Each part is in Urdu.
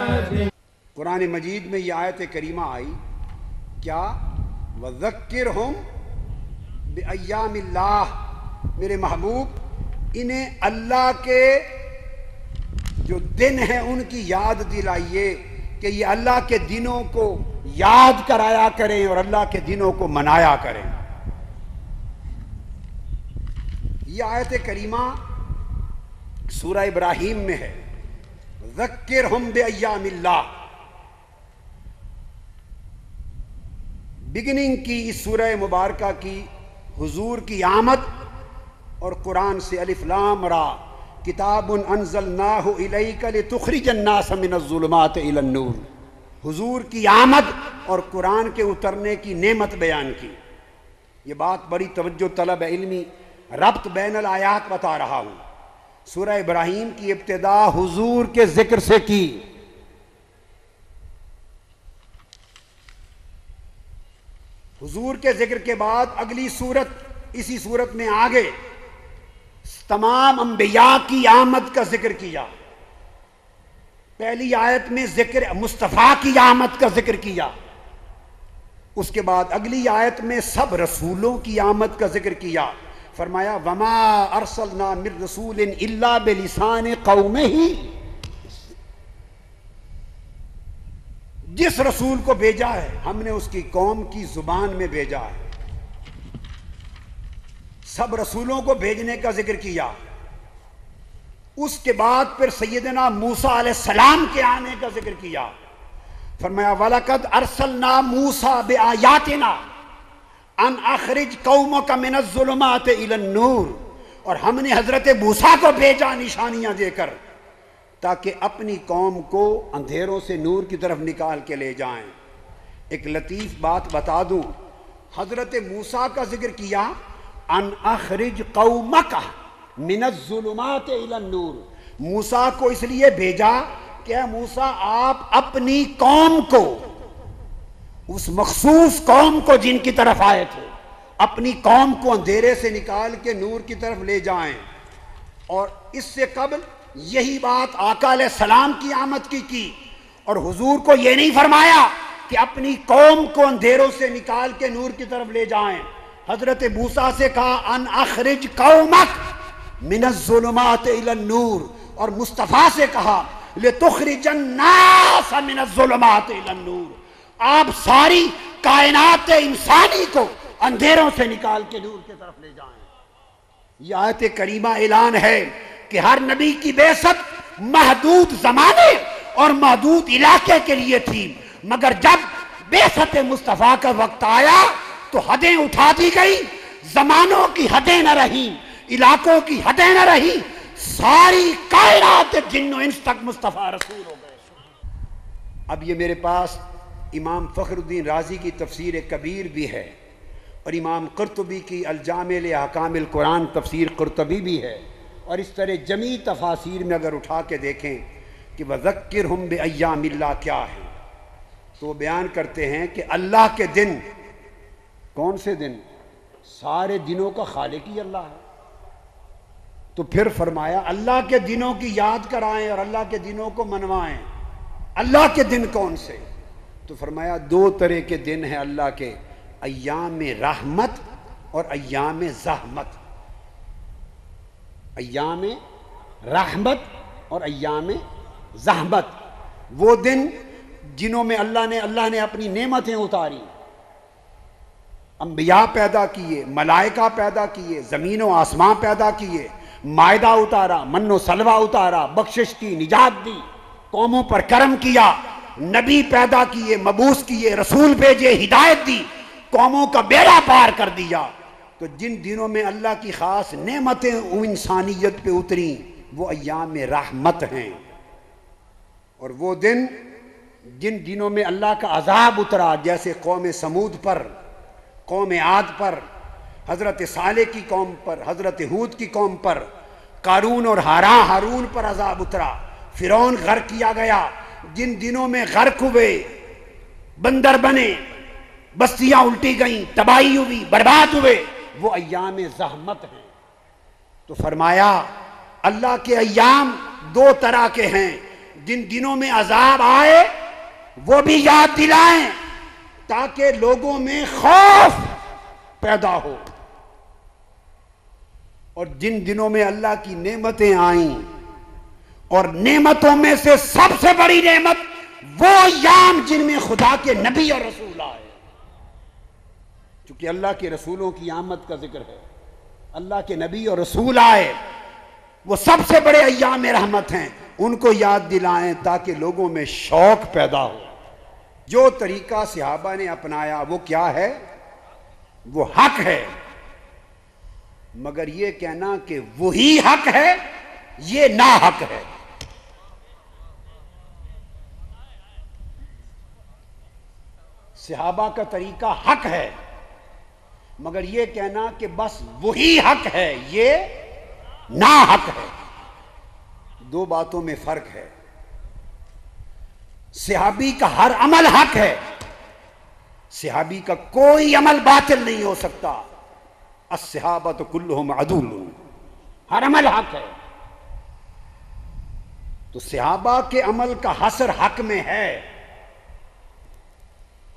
قرآن مجید میں یہ آیت کریمہ آئی کیا وَذَكِّرْهُمْ بِأَيَّامِ اللَّهِ، میرے محبوب انہیں اللہ کے جو دن ہیں ان کی یاد دلائیے کہ یہ اللہ کے دنوں کو یاد کرایا کریں اور اللہ کے دنوں کو منایا کریں۔ یہ آیت کریمہ سورہ ابراہیم میں ہے، ذکرہم بأیام اللہ۔ بگننگ کی اس سورہ مبارکہ کی حضور کی آمد اور قرآن سے الف لام را کتاب انزلناہ الیک لتخرج الناس من الظلمات الی النور، حضور کی آمد اور قرآن کے اترنے کی نعمت بیان کی۔ یہ بات بڑی توجہ طلب علمی ربط بین الآیات بتا رہا ہوں۔ سورہ ابراہیم کی ابتدا حضور کے ذکر سے کی، حضور کے ذکر کے بعد اگلی سورت اسی سورت میں آگے تمام انبیاء کی آمد کا ذکر کیا۔ پہلی آیت میں ذکر مصطفیٰ کی آمد کا ذکر کیا، اس کے بعد اگلی آیت میں سب رسولوں کی آمد کا ذکر کیا۔ فرمایا وَمَا أَرْسَلْنَا مِن رَسُولٍ إِلَّا بِلِسَانِ قَوْمِهِ، جس رسول کو بھیجا ہے ہم نے اس کی قوم کی زبان میں بھیجا ہے۔ سب رسولوں کو بھیجنے کا ذکر کیا، اس کے بعد پھر سیدنا موسیٰ علیہ السلام کے آنے کا ذکر کیا۔ فرمایا وَلَقَدْ أَرْسَلْنَا مُوسَىٰ بِآيَاتِنَا ان اخرج قومک من الظلمات الی النور، اور ہم نے حضرت موسیٰ کو بھیجا نشانیاں دے کر تاکہ اپنی قوم کو اندھیروں سے نور کی طرف نکال کے لے جائیں۔ ایک لطیف بات بتا دوں، حضرت موسیٰ کا ذکر کیا ان اخرج قومک من الظلمات الی النور، موسیٰ کو اس لیے بھیجا کہ اے موسیٰ آپ اپنی قوم کو، اس مخصوص قوم کو جن کی طرف آئے تھے، اپنی قوم کو اندھیرے سے نکال کے نور کی طرف لے جائیں۔ اور اس سے قبل یہی بات آقا علیہ السلام کی آمد کی اور حضور کو یہ نہیں فرمایا کہ اپنی قوم کو اندھیروں سے نکال کے نور کی طرف لے جائیں۔ حضرت موسیٰ سے کہا ان اخرج قومک من الظلمات الی النور، اور مصطفیٰ سے کہا لتخرج الناس من الظلمات الی النور، آپ ساری کائنات انسانی کو اندھیروں سے نکال کے نور کی طرف لے جائیں۔ یہ آیت کریمہ اعلان ہے کہ ہر نبی کی بعثت محدود زمانے اور محدود علاقے کے لیے تھی، مگر جب بعثت مصطفیٰ کا وقت آیا تو حدیں اٹھا دی گئی، زمانوں کی حدیں نہ رہیں، علاقوں کی حدیں نہ رہیں، ساری کائنات جن و انس تک مصطفیٰ رسول ہو گئے۔ اب یہ میرے پاس امام فخر الدین رازی کی تفسیر کبیر بھی ہے اور امام قرطبی کی الجامع لأحکام القرآن تفسیر قرطبی بھی ہے، اور اس طرح جمیع تفاسیر میں اگر اٹھا کے دیکھیں کہ وَذَكِّرْهُمْ بِأَيَّامِ اللَّهِ کیا ہے تو بیان کرتے ہیں کہ اللہ کے دن، کون سے دن؟ سارے دنوں کا خالق ہی اللہ ہے۔ تو پھر فرمایا اللہ کے دنوں کی یاد کرائیں اور اللہ کے دنوں کو منوائیں۔ اللہ کے دن کون سے؟ تو فرمایا دو طرح کے دن ہیں اللہ کے، ایام رحمت اور ایام زحمت۔ ایام رحمت اور ایام زحمت، وہ دن جنہوں میں اللہ نے اپنی نعمتیں اتاری، انبیاء پیدا کیے، ملائکہ پیدا کیے، زمین و آسمان پیدا کیے، مائدہ اتارا، من و سلوہ اتارا، بخشش کی، نجات دی، قوموں پر کرم کیا، نبی پیدا کیے، مبعوث کیے، رسول بھیجے، ہدایت دی، قوموں کا بیڑا پار کر دیا۔ تو جن دنوں میں اللہ کی خاص نعمتیں انسانیت پہ اتری وہ ایام رحمت ہیں، اور وہ دن جن دنوں میں اللہ کا عذاب اترا، جیسے قوم سمود پر، قوم عاد پر، حضرت صالح کی قوم پر، حضرت ہود کی قوم پر، قارون اور ہارون پر عذاب اترا، فرعون غرق کیا گیا، جن دنوں میں غرق ہوئے، بندر بنے، بستیاں الٹی گئیں، تباہی ہوئی، برباد ہوئے، وہ ایام زحمت ہیں۔ تو فرمایا اللہ کے ایام دو طرح کے ہیں، جن دنوں میں عذاب آئے وہ بھی یاد دلائیں تاکہ لوگوں میں خوف پیدا ہو، اور جن دنوں میں اللہ کی نعمتیں آئیں، اور نعمتوں میں سے سب سے بڑی نعمت وہ ایام جن میں خدا کے نبی اور رسول آئے، چونکہ اللہ کے رسولوں کی آمد کا ذکر ہے، اللہ کے نبی اور رسول آئے، وہ سب سے بڑے ایام رحمت ہیں، ان کو یاد دلائیں تاکہ لوگوں میں شوق پیدا ہو۔ جو طریقہ صحابہ نے اپنایا وہ کیا ہے؟ وہ حق ہے، مگر یہ کہنا کہ وہی حق ہے یہ ناحق ہے۔ صحابہ کا طریقہ حق ہے، مگر یہ کہنا کہ بس وہی حق ہے یہ ناحق ہے، دو باتوں میں فرق ہے۔ صحابی کا ہر عمل حق ہے، صحابی کا کوئی عمل باطل نہیں ہو سکتا۔ الصحابۃ کلھم عدول، ہر عمل حق ہے۔ تو صحابہ کے عمل کا حصر حق میں ہے،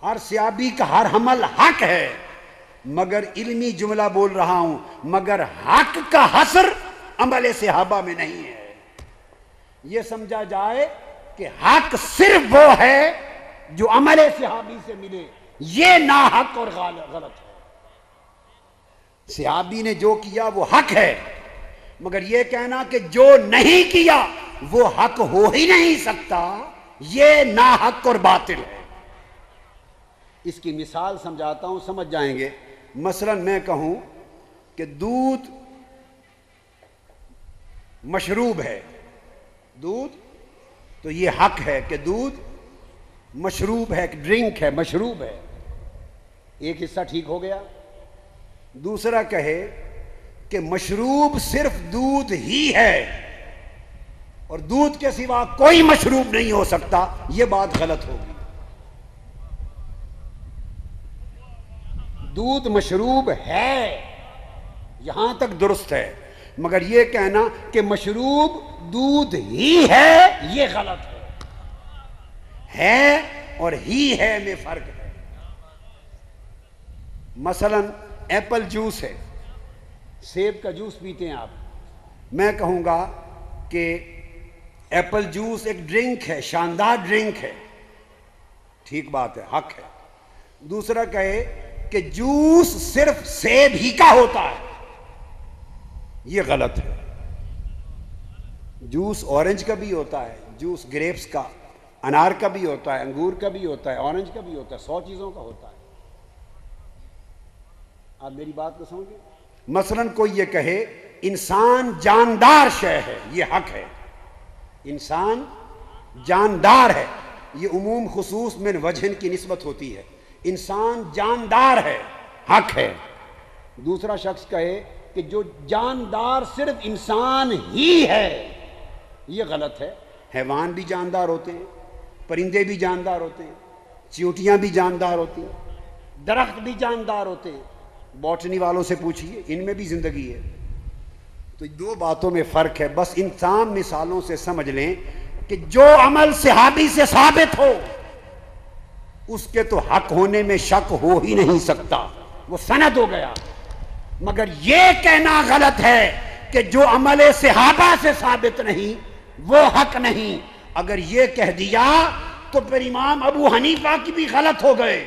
ہر صحابی کا ہر عمل حق ہے، مگر علمی جملہ بول رہا ہوں، مگر حق کا حصر عمل صحابہ میں نہیں ہے۔ یہ سمجھا جائے کہ حق صرف وہ ہے جو عمل صحابی سے ملے، یہ ناحق اور غلط ہے۔ صحابی نے جو کیا وہ حق ہے، مگر یہ کہنا کہ جو نہیں کیا وہ حق ہو ہی نہیں سکتا، یہ ناحق اور باطل ہے۔ اس کی مثال سمجھاتا ہوں، سمجھ جائیں گے۔ مثلا میں کہوں کہ دودھ مشروب ہے، دودھ تو یہ حق ہے کہ دودھ مشروب ہے، ڈرنک ہے، مشروب ہے، ایک حصہ ٹھیک ہو گیا۔ دوسرا کہے کہ مشروب صرف دودھ ہی ہے اور دودھ کے سوا کوئی مشروب نہیں ہو سکتا، یہ بات غلط ہوگی۔ دودھ مشروب ہے یہاں تک درست ہے، مگر یہ کہنا کہ مشروب دودھ ہی ہے یہ غلط ہے اور ہی ہے میں فرق ہے۔ مثلا ایپل جوس ہے، سیب کا جوس پیتے ہیں آپ، میں کہوں گا کہ ایپل جوس ایک ڈرنک ہے، شاندار ڈرنک ہے، ٹھیک بات ہے، حق ہے۔ دوسرا کہے کہ جوس صرف سیب ہی کا ہوتا ہے، یہ غلط ہے۔ جوس اورنج کا بھی ہوتا ہے، جوس گریپس کا، انار کا بھی ہوتا ہے، انگور کا بھی ہوتا ہے، اورنج کا بھی ہوتا ہے، 100 چیزوں کا ہوتا ہے۔ آپ میری بات کو سمجھیں۔ مثلا کوئی یہ کہے انسان جاندار شے ہے، یہ حق ہے، انسان جاندار ہے، یہ عموم خصوص من وجہن کی نسبت ہوتی ہے، انسان جاندار ہے، حق ہے۔ دوسرا شخص کہے کہ جو جاندار صرف انسان ہی ہے، یہ غلط ہے۔ حیوان بھی جاندار ہوتے ہیں، پرندے بھی جاندار ہوتے ہیں، چیونٹیاں بھی جاندار ہوتی ہیں، درخت بھی جاندار ہوتے ہیں، باٹنی والوں سے پوچھئے، ان میں بھی زندگی ہے۔ تو دو باتوں میں فرق ہے، بس ان تمام مثالوں سے سمجھ لیں کہ جو عمل صحابی سے ثابت ہو اس کے تو حق ہونے میں شک ہو ہی نہیں سکتا، وہ سند ہو گیا۔ مگر یہ کہنا غلط ہے کہ جو عمل صحابہ سے ثابت نہیں وہ حق نہیں۔ اگر یہ کہہ دیا تو پھر امام ابو حنیفہ کی بھی غلط ہو گئے،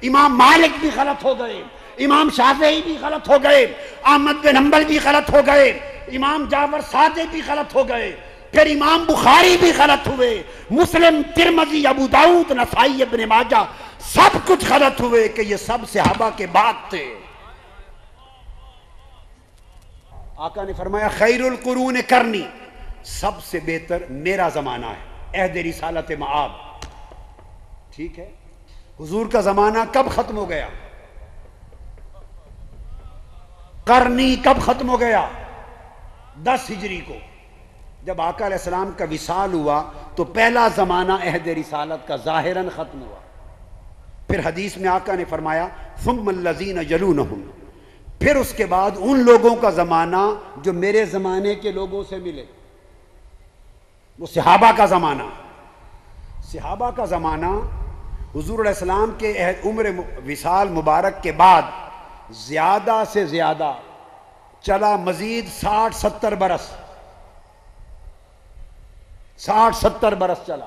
امام مالک بھی غلط ہو گئے، امام شافعی بھی غلط ہو گئے، احمد بن حنبل بھی غلط ہو گئے، امام جعفر صادق بھی غلط ہو گئے، پھر امام بخاری بھی غلط ہوئے، مسلم، ترمذی، ابو داؤد، نسائی، ابن ماجہ، سب کچھ غلط ہوئے کہ یہ سب صحابہ کے بعد تھے۔ آقا نے فرمایا خیر القرون کرنی، سب سے بہتر میرا زمانہ ہے، عہد رسالت مآب، ٹھیک ہے۔ حضور کا زمانہ کب ختم ہو گیا؟ کرنی کب ختم ہو گیا؟ 10 ہجری کو، جب آقا علیہ السلام کا وصال ہوا تو پہلا زمانہ عہد رسالت کا ظاہراً ختم ہوا۔ پھر حدیث میں آقا نے فرمایا ثم الذین یلونہم، پھر اس کے بعد ان لوگوں کا زمانہ جو میرے زمانے کے لوگوں سے ملے، وہ صحابہ کا زمانہ۔ صحابہ کا زمانہ حضور علیہ السلام کے عمر وصال مبارک کے بعد زیادہ سے زیادہ چلا مزید 60-70 برس، 60-70 برس چلا.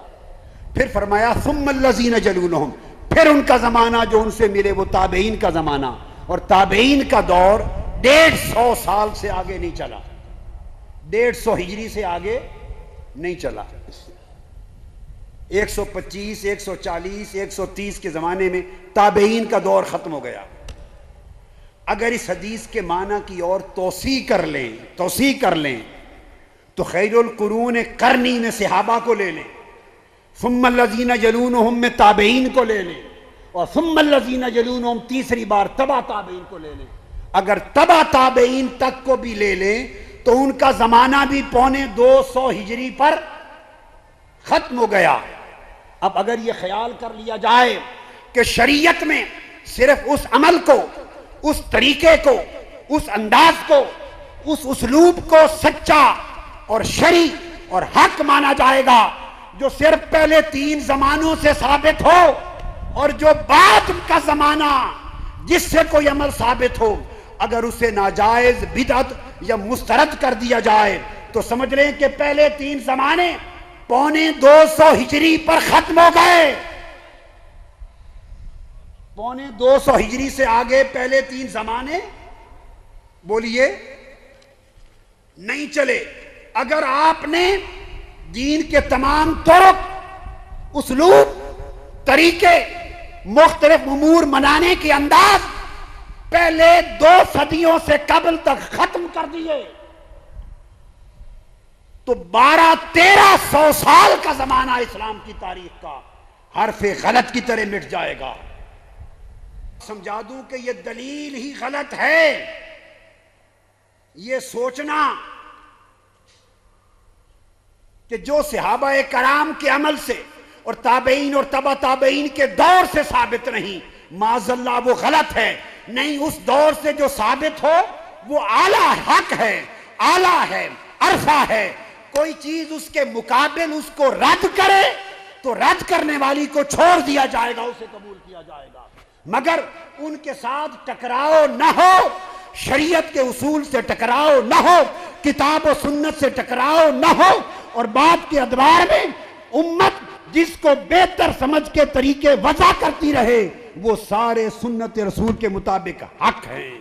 پھر فرمایا ثم الذین جلونہم، پھر ان کا زمانہ جو ان سے ملے وہ تابعین کا زمانہ، اور تابعین کا دور 150 سال سے آگے نہیں چلا، 150 ہجری سے آگے نہیں چلا. 125 140 130 کے زمانے میں تابعین کا دور ختم ہو گیا. اگر اس حدیث کے معنی کی اور توسیع کر لیں تو خیر القرون قرنی میں صحابہ کو لے لیں، ثم الذین یلونہم میں تابعین کو لے لیں، اور ثم الذین یلونہم تیسری بار تبع تابعین کو لے لیں. اگر تبع تابعین تک کو بھی لے لیں تو ان کا زمانہ بھی 250 ہجری پر ختم ہو گیا. اب اگر یہ خیال کر لیا جائے کہ شریعت میں صرف اس عمل کو، اس طریقے کو، اس انداز کو، اس اسلوب کو سچا اور شرعی اور حق مانا جائے گا جو صرف پہلے 3 زمانوں سے ثابت ہو، اور جو بعد کا زمانہ جس سے کوئی عمل ثابت ہو اگر اسے ناجائز، بدعت یا مسترد کر دیا جائے تو سمجھ لیں کہ پہلے 3 زمانے 250 ہجری پر ختم ہو گئے. 250 ہجری سے آگے پہلے 3 زمانے بولیے نہیں چلے. اگر آپ نے دین کے تمام طرق، اسلوب، طریقے، مختلف امور منانے کے انداز پہلے 2 صدیوں سے قبل تک ختم کر دیے تو 1200-1300 سال کا زمانہ اسلام کی تاریخ کا حرف غلط کی طرح مٹ جائے گا. سمجھا دوں کہ یہ دلیل ہی غلط ہے. یہ سوچنا کہ جو صحابہ کرام کے عمل سے اور تابعین اور تبع تابعین کے دور سے ثابت نہیں، معاذ اللہ وہ غلط ہے. نہیں، اس دور سے جو ثابت ہو وہ اعلیٰ حق ہے، اعلیٰ ہے، عرفہ ہے. کوئی چیز اس کے مقابل اس کو رد کرے تو رد کرنے والی کو چھوڑ دیا جائے گا، اسے قبول کیا جائے گا، مگر ان کے ساتھ ٹکراؤ نہ ہو، شریعت کے اصول سے ٹکراؤ نہ ہو، کتاب و سنت سے ٹکراؤ نہ ہو. اور بعد کے ادوار میں امت جس کو بہتر سمجھ کے طریقے وضع کرتی رہے وہ سارے سنت رسول کے مطابق حق ہیں.